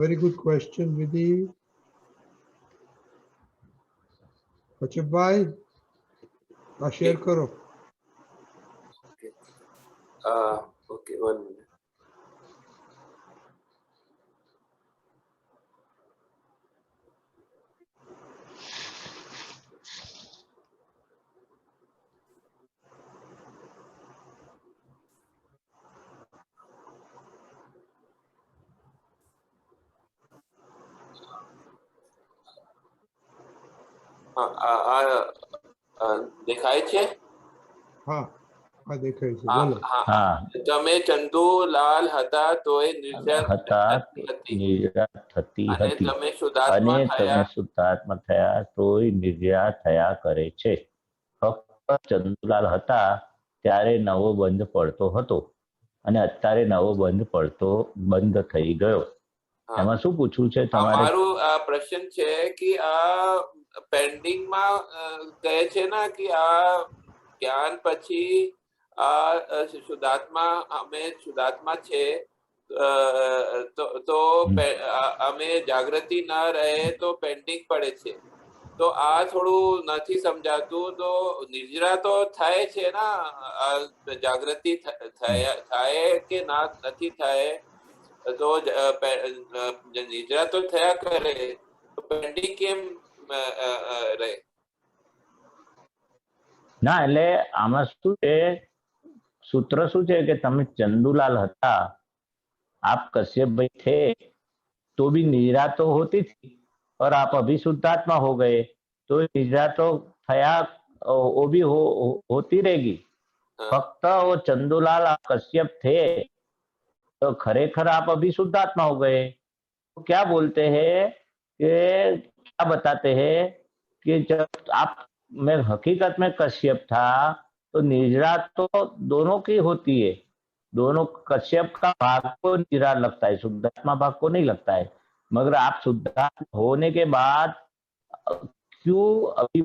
Very good question, Vidhi. अच्छा भाई, share करो. Okay, 1 minute. દેખાય છે? હા, દેખાય છે. બોલો. હા. તમે ચંદુલાલ હતા તોય નિર્જરા થતી અને હતી તમે તમે શુદ્ધાત્મા થયા તોય નિર્જરા થયા કરે છે. ફક્ત ચંદુલાલ હતા ત્યારે નવો બંધ પડતો હતો અને અત્યારે નવો બંધ થઈ ગયો. એમાં શું પૂછવું છે તમારે? મારું આ પ્રશ્ન છે કે આ પેન્ડિંગ માં કહે છે ને કે આ જ્ઞાન પછી આ શુદ્ધાત્મા અમે શુદ્ધાત્મા છે તો અમે જાગૃતિ ના રહે તો પેન્ડિંગ પડે છે. તો આ થોડું નથી સમજાતું. તો નિર્જરા તો થાય છે ને, જાગૃતિ થાય કે ના નથી થાય તો નિદ્રા તો થયા કરે તો પેન્ડિંગ કેમ રહે? ના, એટલે આમાં શું છે, सूत्र શું છે કે તમે चंदूलाल હતા, आप कश्यप भाई थे तो भी निद्रा तो होती थी और आप अभी शुद्धात्मा हो गए तो निद्रा तो थया वो भी होती रहेगी. फक्त वो चंदूलाल आप कश्यप थे तो खरेखर आप अभी शुद्धात्मा हो गए. तो क्या बोलते हैं कि क्या बताते हैं कि जब आप मैं हकीकत में कश्यप था तो निद्रा तो दोनों की होती है. दोनों कश्यप का भाग को निद्रा लगता है, शुद्धात्मा भाग को नहीं लगता है. मगर आप शुद्धात्मा होने के बाद क्यों अभी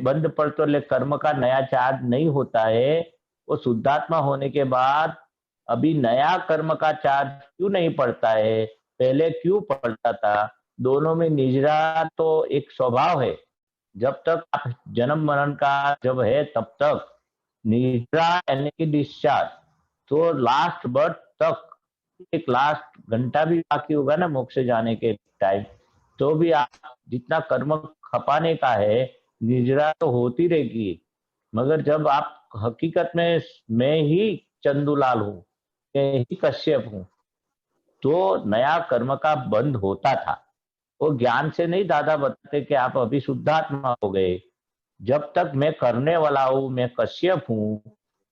बंद पड़ते कर्म का नया चार्ज नहीं होता है? वो शुद्धात्मा होने के बाद अभी नया कर्म का चार्ज क्यों नहीं पड़ता है? पहले क्यों पड़ता था? दोनों में निद्रा तो एक स्वभाव है. जब तक आप जन्म मरण का जब है तब तक निद्रा यानी कि डिस्चार्ज, तो लास्ट बर्थ तक एक लास्ट घंटा भी बाकी होगा ना मोक्ष जाने के टाइम, तो भी आप जितना कर्म खपाने का है निद्रा तो होती रहेगी. मगर जब आप हकीकत में मैं ही चंदूलाल हूँ, मैं ही कश्यप हूँ, तो नया कर्म का बंद होता था. वो ज्ञान से नहीं दादा बताते कि आप अभी शुद्धात्मा हो गए. जब तक मैं करने वाला हूँ, मैं कश्यप हूँ,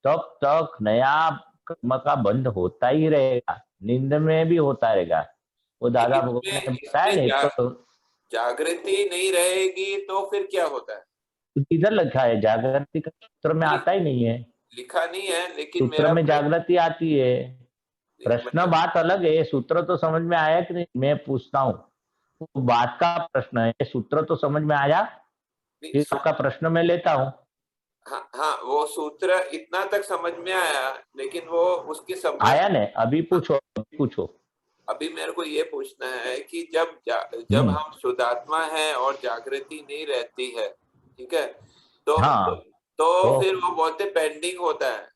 तब तक नया कर्म का बंद होता ही रहेगा, नींद में भी होता रहेगा. वो दादा भगवान ने बताया नहीं. जागृति नहीं रहेगी तो फिर क्या होता है? किधर लिखा है? जागृति का सूत्र में आता ही नहीं है. लिखा नहीं है, लेकिन सूत्र में जागृति आती है. प्रश्न बात अलग है. सूत्र तो समझ में आया कि नहीं? मैं पूछता हूँ, वो बात का प्रश्न है. सूत्र तो समझ में आया? आपका प्रश्न मैं लेता हूँ. हाँ, वो सूत्र इतना तक समझ में आया, लेकिन वो उसके समझ आया नहीं. अभी पूछो. अभी मेरे को ये पूछना है कि जब हम शुद्धात्मा हैं और जागृति नहीं रहती है, ठीक है, तो फिर वो बोलते पेंडिंग होता है.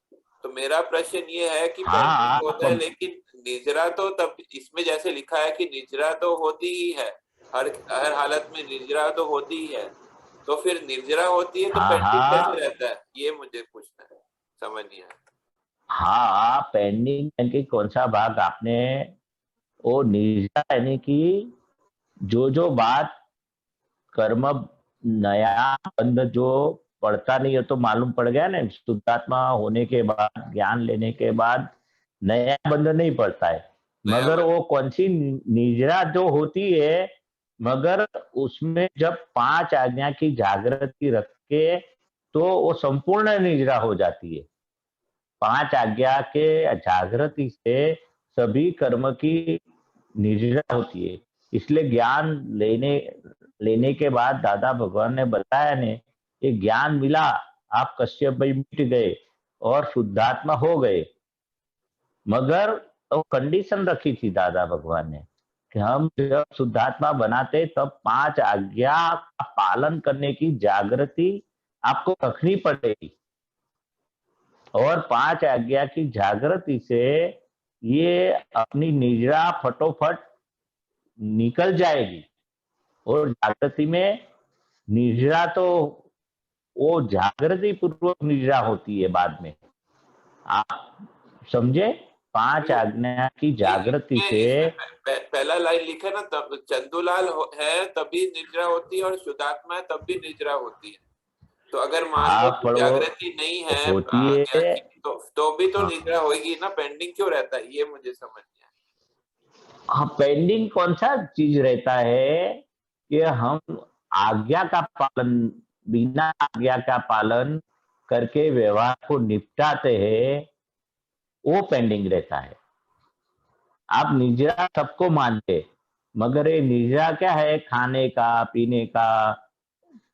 तो मेरा प्रश्न ये है कि पेंडिंग होता है, लेकिन निद्रा तो तब इसमें जैसे लिखा है कि निद्रा तो होती ही है, हर हालत में निद्रा तो होती ही है. तो फिर निद्रा होती है तो पेंडिंग कैसे रहता है? ये मुझे पूछना है, समझ नहीं आया. हाँ, पेंडिंग यानी कौन सा भाग आपने? वो निद्रा यानी कि जो बात कर्म नया बंद जो पड़ता नहीं है, तो मालूम पड़ गया ना. शुद्धात्मा होने के बाद, ज्ञान लेने के बाद नया बंद नहीं पड़ता है. मगर वो कौन सी निद्रा जो होती है, मगर उसमें जब 5 आज्ञा की जागृति रख के तो वो संपूर्ण निद्रा हो जाती है. 5 आज्ञा के जागृति से सभी कर्म की निद्रा होती है. इसलिए ज्ञान लेने के बाद दादा भगवान ने बताया ने, ये ज्ञान मिला, आप कश्यप भाई मिट गए और शुद्धात्मा हो गए. मगर वो कंडीशन रखी थी दादा भगवान ने कि हम जब शुद्धात्मा बनाते तब 5 आज्ञा का पालन करने की जागृति आपको रखनी पड़ेगी, और 5 आज्ञा की जागृति से ये अपनी निद्रा फटोफट निकल जाएगी। और जागृति में निद्रा तो वो जागृति पूर्वक निद्रा होती है बाद में, आप समझे। 5 आज्ञा की जागृति से पहला लाइन लिखा ना, तब चंदूलाल है तभी निद्रा होती है और शुद्धात्मा है तब भी निद्रा होती है। तो अगर मान लो आप कि जागृति नहीं है होती आज्ञा है, की, तो भी तो हाँ। निद्रा होगी ना, पेंडिंग क्यों रहता है ये मुझे समझ नहीं आया। हाँ, पेंडिंग कौन सा चीज रहता है कि हम आज्ञा का पालन, बिना आज्ञा का पालन करके व्यवहार को निपटाते हैं, वो पेंडिंग रहता है। आप निद्रा सबको मानते, मगर ये निद्रा क्या है, खाने का, पीने का,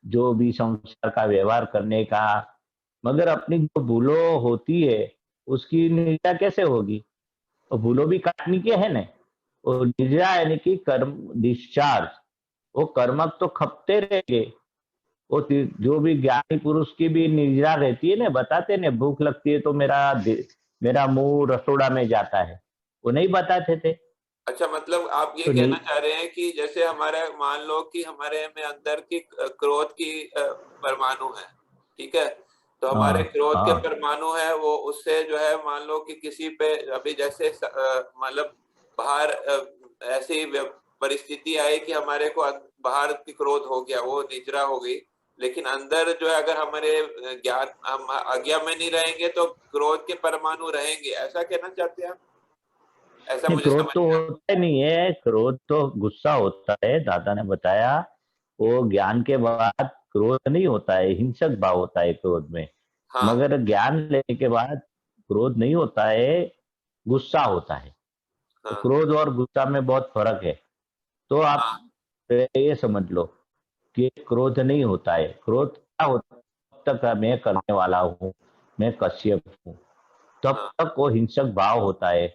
जो भी संसार का व्यवहार करने का, मगर अपनी जो भूलो होती है उसकी निद्रा कैसे होगी? तो भूलो भी काटने के है ना। और निद्रा यानी कि कर्म डिस्चार्ज, वो कर्मक तो खपते रहेंगे। वो जो भी ज्ञानी पुरुष की भी निद्रा रहती है ना, बताते ना भूख लगती है तो मेरा मुंह रसोड़ा में जाता है, वो नहीं बताते थे। अच्छा, मतलब आप ये तो कहना चाह रहे हैं कि जैसे हमारे, मान लो कि हमारे में अंदर की क्रोध की परमाणु है, ठीक है, तो हमारे हाँ, क्रोध के हाँ, परमाणु है, वो उससे जो है मान लो कि किसी पे अभी जैसे मतलब बाहर ऐसी परिस्थिति आई कि हमारे को बाहर की क्रोध हो गया, वो निद्रा हो गई, लेकिन अंदर जो है अगर हमारे ज्ञान, हम आज्ञा में नहीं रहेंगे तो क्रोध के परमाणु रहेंगे, ऐसा कहना चाहते हैं आप? ऐसा नहीं, मुझे क्रोध समझ तो में आया। होता ही नहीं है, क्रोध तो गुस्सा होता है। दादा ने बताया वो ज्ञान के बाद क्रोध नहीं होता है, हिंसक भाव होता है क्रोध में। हाँ मगर ज्ञान लेने के बाद क्रोध नहीं होता है, गुस्सा होता है। तो हाँ क्रोध और गुस्सा में बहुत फर्क है। तो आप हाँ ये समझ लो कि क्रोध नहीं होता है। क्रोध क्या होता है? तब तक मैं करने वाला हूँ, मैं कश्यप हूँ, तब हाँ तक वो हिंसक भाव होता है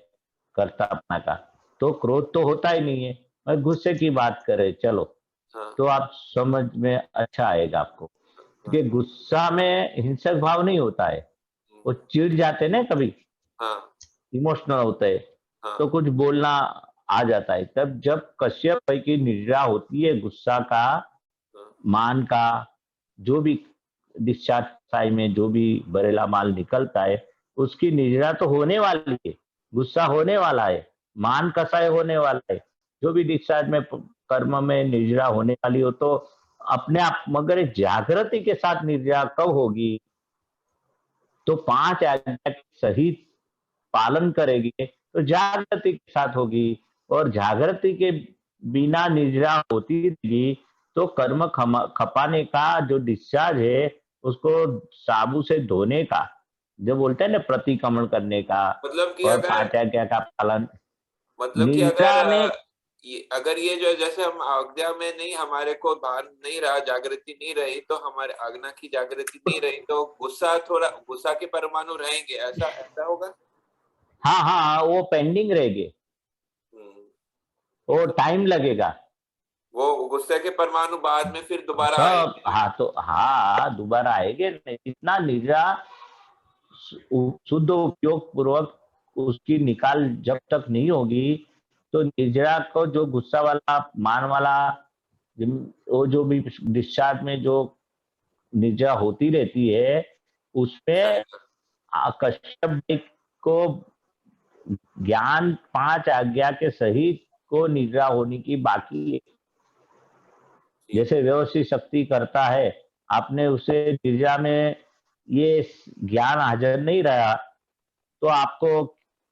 कर्तापना का। तो क्रोध तो होता ही नहीं है। मैं गुस्से की बात करें चलो, हाँ तो आप समझ में अच्छा आएगा आपको कि गुस्सा में हिंसक भाव नहीं होता है। वो चिढ़ जाते ना कभी, हाँ इमोशनल होते हैं, हाँ तो कुछ बोलना आ जाता है। तब जब कश्यप भाई की निद्रा होती है, गुस्सा का, हाँ मान का, जो भी डिस्चार्ज साई में जो भी बरेला माल निकलता है, उसकी निद्रा तो होने वाली है। गुस्सा होने वाला है, मान कसाय होने वाला है, जो भी डिस्चार्ज में कर्म में निद्रा होने वाली हो तो अपने आप। मगर जागृति के साथ निद्रा कब होगी? तो 5 आज्ञा के सही पालन करेगी तो जागृति के साथ होगी। और जागृति के बिना निद्रा होती रहेगी तो कर्म खपाने का जो डिस्चार्ज है, उसको साबु से धोने का, जो बोलते हैं ना प्रतिक्रमण करने का, मतलब कि और अगर 5 आज्ञा का पालन मतलब कि अगर निद्रा ने। अगर ये जो जैसे हम आज्ञा में नहीं, हमारे को भान नहीं रहा, जागृति नहीं रही, तो हमारे आज्ञा की जागृति नहीं रही, तो गुस्सा, थोड़ा गुस्सा के परमाणु रहेंगे, ऐसा ऐसा होगा। हाँ, हाँ, वो पेंडिंग रहेगी, हम्म, वो टाइम लगेगा। वो गुस्से के परमाणु बाद में फिर दोबारा सब, आएंगे। हाँ, तो हाँ दोबारा आएंगे नहीं, इतना निद्रा शुद्ध उपयोग पूर्वक उसकी निकाल जब तक नहीं होगी, तो निद्रा को जो गुस्सा वाला मान वाला, वो जो भी डिस्चार्ज में जो निद्रा होती रहती है, अच्छा उसमें अच्छा। कश्यप जी को ज्ञान 5 आज्ञा के सहित को निद्रा होने की बाकी है। ठीक। जैसे व्यवस्थित शक्ति करता है, आपने उसे निद्रा में ये ज्ञान हाजिर नहीं रहा, तो आपको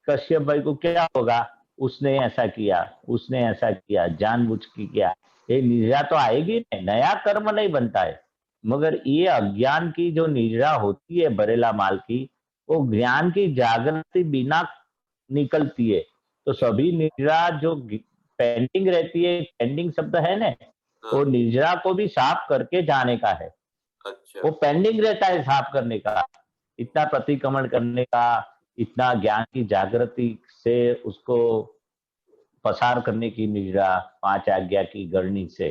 कश्यप भाई को क्या होगा? उसने ऐसा किया, उसने ऐसा किया, जानबूझ के किया। ये निद्रा तो आएगी नहीं, नया कर्म नहीं बनता है। मगर ये अज्ञान की जो निद्रा होती है बरेला माल की, वो ज्ञान की जागृति बिना निकलती है। तो सभी निद्रा जो पेंडिंग रहती है, पेंडिंग शब्द है ना, हाँ वो निद्रा को भी साफ करके जाने का है। अच्छा। वो पेंडिंग रहता है साफ करने का, इतना प्रतिक्रमण करने का, इतना ज्ञान की जागृति से उसको पसार करने की निद्रा 5 आज्ञा की गरणी से,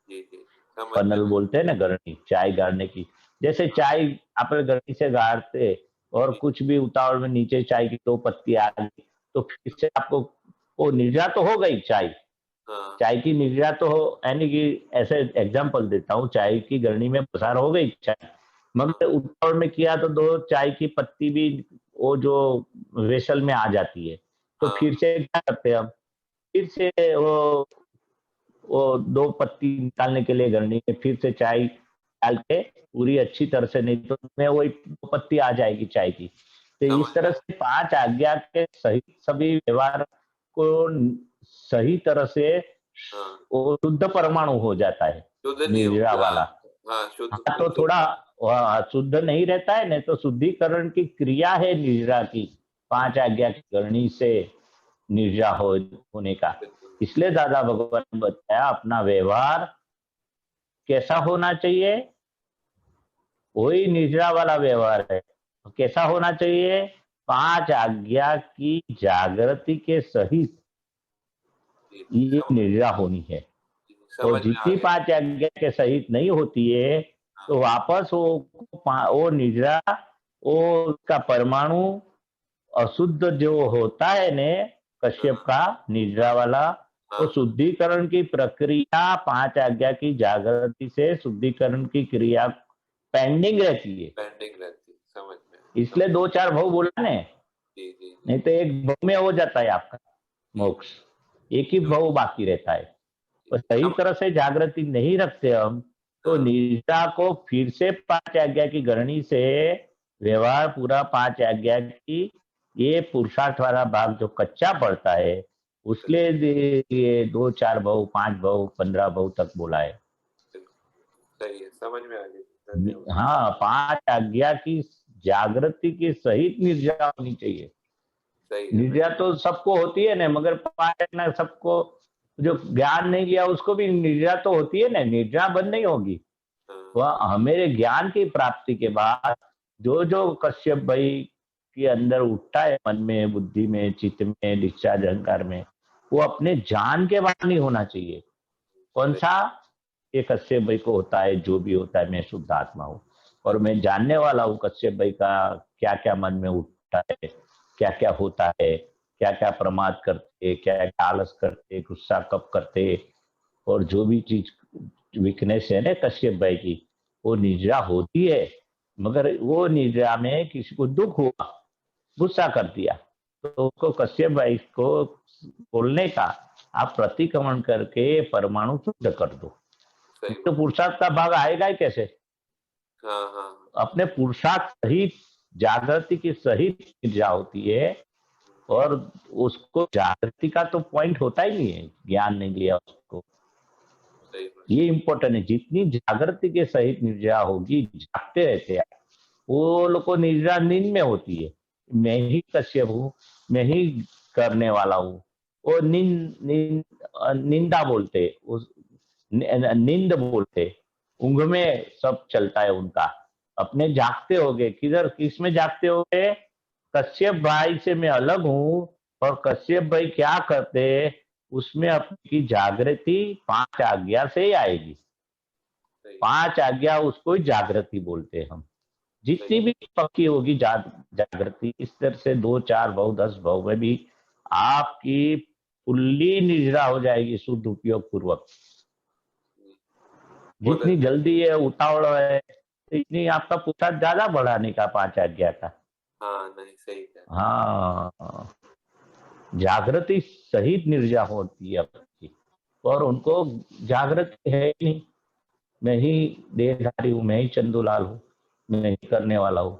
जी जी समझ पनल गया। बोलते हैं ना, गरणी चाय गाड़ने की। जैसे चाय आप गरणी से गाड़ते और कुछ भी उतावल में नीचे चाय की 2 पत्ती आ गई, तो फिर से आपको वो निद्रा तो हो गई, हाँ चाय की निद्रा तो हो, यानी कि ऐसे एग्जांपल देता हूँ, चाय की गरणी में पसार हो गई चाय, मगर उतावल में किया तो 2 चाय की पत्ती भी वो जो वेसल में आ जाती है, तो हाँ फिर से क्या करते हैं हम, फिर से वो 2 पत्ती निकालने के लिए गरनी में फिर से चाय डाल के पूरी अच्छी तरह से, नहीं तो उसमें वही 2 पत्ती आ जाएगी चाय की। तो समझ इस तरह गया। से 5 आज्ञा के सही सभी व्यवहार को सही तरह से हाँ वो शुद्ध परमाणु हो जाता है शुद्ध नहीं निर्जरा होगी। हाँ वाला। हाँ शुद्ध हाँ, तो शुद्ध। थोड़ा शुद्ध नहीं रहता है, नहीं तो शुद्धिकरण की क्रिया है निर्जरा की, 5 आज्ञा की गरणी से निर्जरा होने का। बिल्कुल इसलिए दादा भगवान ने बताया अपना व्यवहार कैसा होना चाहिए, वही निर्जरा वाला व्यवहार है। कैसा होना चाहिए, 5 आज्ञा की जागृति के सहित जी ये निर्जरा होनी है। और समझ में आ जितनी गया। 5 आज्ञा के सहित नहीं होती है, तो वापस वो निर्जरा, वो उसका परमाणु अशुद्ध जो होता है ने, कश्यप हाँ का निर्जरा वाला, वो हाँ शुद्धिकरण की प्रक्रिया 5 आज्ञा की जागृति से शुद्धिकरण की क्रिया पेंडिंग रहती है। पेंडिंग रहती, समझ में इसलिए 2-4 भाव बोला ने, जी जी जी नहीं तो एक भाव में हो जाता है आपका जी मोक्ष, एक ही भाव बाकी रहता है। जी और सही समझ। तरह से जागृति नहीं रखते हम, तो हाँ निष्ठा को फिर से 5 आज्ञा की गरणी से व्यवहार पूरा 5 आज्ञा की, ये पुरुषार्थ वाला भाग जो कच्चा पड़ता है, उसलिए ये 2-4 भाव, 5 भाव, 15 भाव तक बोला है। बिल्कुल सही है, समझ में आ गई। धन्यवाद। हाँ, 5 आज्ञा की जागृति की सहित निर्जरा होनी चाहिए। सही है निर्जरा तो सबको होती है ना, मगर 5 आज्ञा सबको, जो ज्ञान नहीं लिया उसको भी निर्जरा तो होती है ना, निर्जरा बंद नहीं होगी। हाँ वह मेरे ज्ञान की प्राप्ति के बाद जो जो कश्यप भाई के अंदर उठता है, मन में, बुद्धि में, चित्त में, डिस्चार्ज अहंकार में, वो अपने जान के बाद नहीं होना चाहिए। कौन सही सा, ये कश्यप भाई को होता है, जो भी होता है, मैं शुद्ध आत्मा हूँ और मैं जानने वाला हूँ कश्यप भाई का क्या क्या मन में उठता है, क्या क्या होता है, क्या क्या प्रमाद करते, क्या क्या आलस करते, गुस्सा कब करते, और जो भी चीज वीकनेस है ना कश्यप भाई की, वो निद्रा होती है, मगर वो निद्रा में किसी को दुख हुआ, गुस्सा कर दिया, तो उसको कश्यप भाई को बोलने का, आप प्रतिक्रमण करके परमाणु शुद्ध कर दो। सही तो बात। पुरुषार्थ का भाग आएगा ही कैसे, हाँ हाँ अपने पुरुषार्थ सहित जागृति की सहित निद्रा होती है। और उसको जागृति का तो पॉइंट होता ही नहीं है, ज्ञान नहीं लिया उसको। सही बात। ये इम्पोर्टेंट है, जितनी जागृति के सहित निद्रा होगी, जागते रहते हैं वो लोग को, निद्रा नींद में होती है, मैं ही कश्यप हूँ, मैं ही करने वाला हूँ, वो निंदा बोलते, उस नींद बोलते, ऊंघ में सब चलता है उनका। अपने जागते होगे, किधर किस में जागते होगे, कश्यप भाई से मैं अलग हूँ, और कश्यप भाई क्या करते, उसमें आपकी जागृति 5 आज्ञा से ही आएगी। सही 5 आज्ञा उसको ही जागृति बोलते हैं हम। जितनी सही भी पक्की होगी जागृति, इस तरह से 2-4 भाव, 10 भाव में भी आपकी फुल्ली निजरा हो जाएगी शुद्ध उपयोग पूर्वक। बहुत जितनी अच्छा। जल्दी है, उतावड़ है, इतनी आपका पुरुषार्थ ज्यादा बढ़ाने का 5 आज्ञा का। हाँ नहीं सही है। हाँ, जागृति सहित निर्जा होती है आपकी, और उनको जागृति है ही नहीं, मैं ही देहधारी हूँ, मैं ही चंदूलाल हूँ, मैं ही करने वाला हूँ,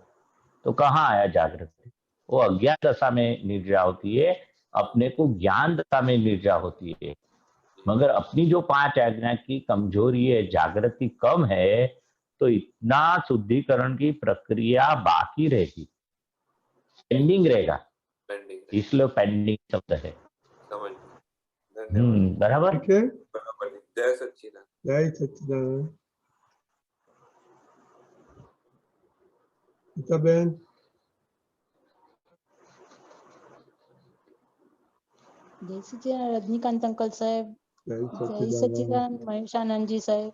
तो कहाँ आया जागृति। वो अज्ञान दशा में निर्जा होती है, अपने को ज्ञान दशा में निर्जा होती है। मगर अपनी जो 5 आज्ञा की कमजोरी है, जागृति कम है, तो इतना शुद्धिकरण की प्रक्रिया बाकी रहेगी, पेंडिंग रहेगा, पेंडिंग है। इसलिए पेंडिंग शब्द है। समझ गए। धन्यवाद। बराबर। ठीक है। बराबर। जय सच्चिदानंद। जय सच्चिदानंद। गीता बहन, जय सच्चिदानंद रजनीकांत अंकल साहेब, जय जय सच्चिदानंद सच्चिदानंद महेशानंद जी साहेब,